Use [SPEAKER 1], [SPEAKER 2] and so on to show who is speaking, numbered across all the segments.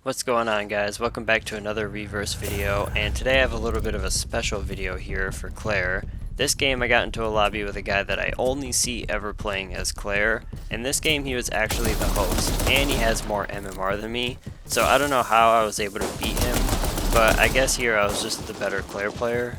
[SPEAKER 1] What's going on, guys? Welcome back to another reverse video, and today I have a little bit of a special video here for Claire. This game I got into a lobby with a guy that I only see ever playing as Claire. In this game he was actually the host, and he has more MMR than me, so I don't know how I was able to beat him, but I guess here I was just the better Claire player.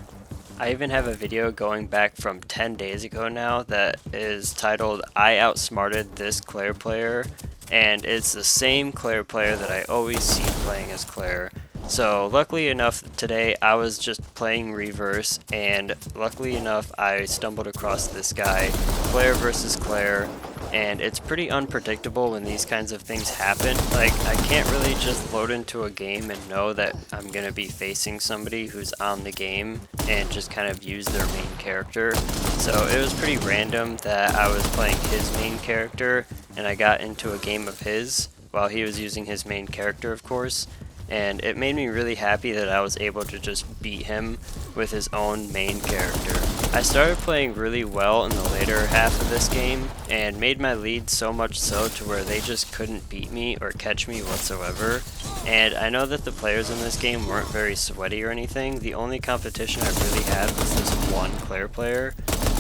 [SPEAKER 1] I even have a video going back from 10 days ago now that is titled I Outsmarted This Claire Player, and it's the same Claire player that I always see playing as Claire. So luckily enough today I was just playing reverse, and luckily enough I stumbled across this guy, Claire versus Claire, and it's pretty unpredictable when these kinds of things happen. Like, I can't really just load into a game and know that I'm gonna be facing somebody who's on the game and just kind of use their main character. So it was pretty random that I was playing his main character and I got into a game of his while he was using his main character, of course. And it made me really happy that I was able to just beat him with his own main character. I started playing really well in the later half of this game and made my lead so much so to where they just couldn't beat me or catch me whatsoever. And I know that the players in this game weren't very sweaty or anything. The only competition I really had was this one Claire player.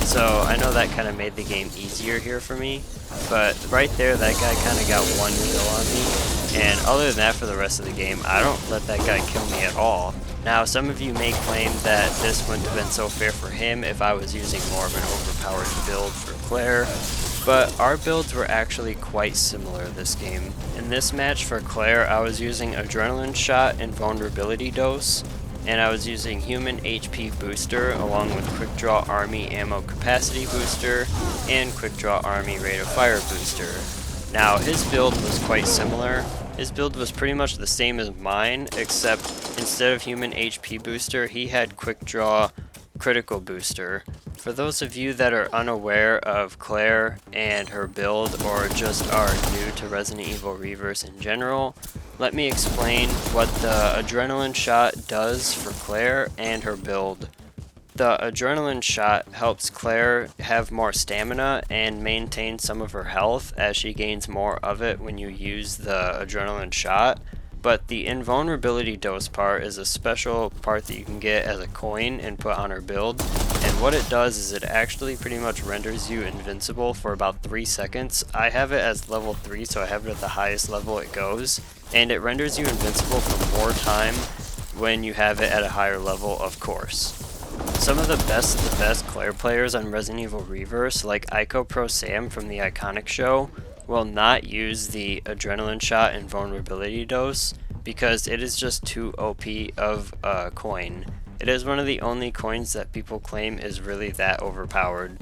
[SPEAKER 1] So I know that kind of made the game easier here for me. But right there, that guy kind of got one kill on me. And other than that, for the rest of the game, I don't let that guy kill me at all. Now, some of you may claim that this wouldn't have been so fair for him if I was using more of an overpowered build for Claire, but our builds were actually quite similar this game. In this match for Claire, I was using Adrenaline Shot and Vulnerability Dose, and I was using Human HP Booster along with Quick Draw Army Ammo Capacity Booster and Quick Draw Army Rate of Fire Booster. Now, his build was quite similar. His build was pretty much the same as mine, except instead of Human HP Booster, he had Quick Draw Critical Booster. For those of you that are unaware of Claire and her build, or just are new to Resident Evil Reverse in general, let me explain what the Adrenaline Shot does for Claire and her build. The Adrenaline Shot helps Claire have more stamina and maintain some of her health as she gains more of it when you use the Adrenaline Shot. But the Invulnerability Dose part is a special part that you can get as a coin and put on her build. And what it does is it actually pretty much renders you invincible for about 3 seconds. I have it as level 3, so I have it at the highest level it goes. And it renders you invincible for more time when you have it at a higher level, of course. Some of the best Claire players on Resident Evil Reverse, like Ico Pro Sam from the Iconic show, will not use the Adrenaline Shot and Vulnerability Dose because it is just too OP of a coin. It is one of the only coins that people claim is really that overpowered.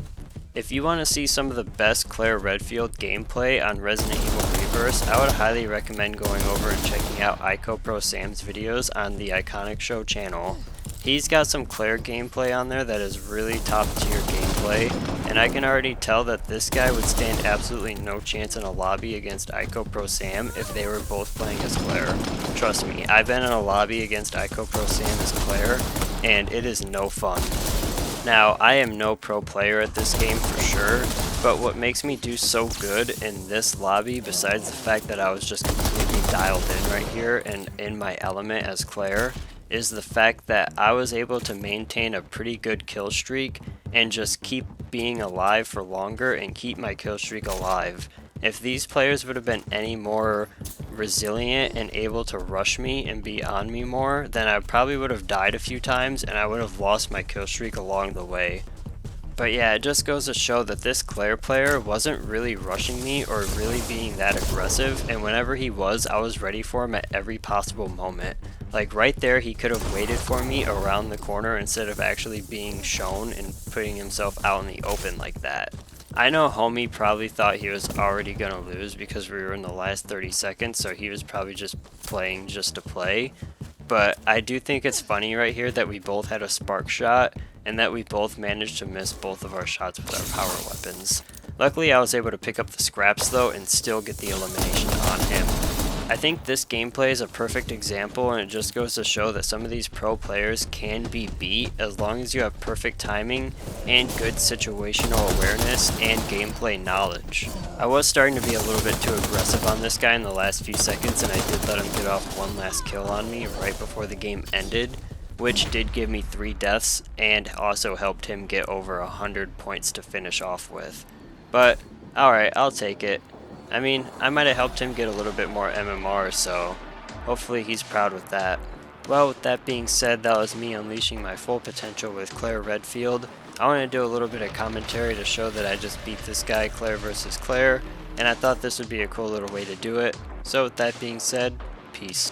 [SPEAKER 1] If you want to see some of the best Claire Redfield gameplay on Resident Evil Reverse, I would highly recommend going over and checking out Ico Pro Sam's videos on the Iconic Show channel. He's got some Claire gameplay on there that is really top tier gameplay, and I can already tell that this guy would stand absolutely no chance in a lobby against Ico Pro Sam if they were both playing as Claire. Trust me, I've been in a lobby against Ico Pro Sam as Claire, and it is no fun. Now, I am no pro player at this game for sure, but what makes me do so good in this lobby, besides the fact that I was just completely dialed in right here and in my element as Claire, is the fact that I was able to maintain a pretty good kill streak and just keep being alive for longer and keep my kill streak alive. If these players would have been any more resilient and able to rush me and be on me more, then I probably would have died a few times and I would have lost my kill streak along the way. But yeah, it just goes to show that this Claire player wasn't really rushing me or really being that aggressive, and whenever he was, I was ready for him at every possible moment. Like right there, he could have waited for me around the corner instead of actually being shown and putting himself out in the open like that. I know homie probably thought he was already gonna lose because we were in the last 30 seconds, so he was probably just playing just to play. But I do think it's funny right here that we both had a spark shot and that we both managed to miss both of our shots with our power weapons. Luckily I was able to pick up the scraps though and still get the elimination on him. I think this gameplay is a perfect example, and it just goes to show that some of these pro players can be beat as long as you have perfect timing and good situational awareness and gameplay knowledge. I was starting to be a little bit too aggressive on this guy in the last few seconds, and I did let him get off one last kill on me right before the game ended, which did give me 3 deaths and also helped him get over 100 points to finish off with. But alright, I'll take it. I mean, I might have helped him get a little bit more MMR, so hopefully he's proud with that. Well, with that being said, that was me unleashing my full potential with Claire Redfield. I want to do a little bit of commentary to show that I just beat this guy, Claire versus Claire, and I thought this would be a cool little way to do it. So with that being said, peace.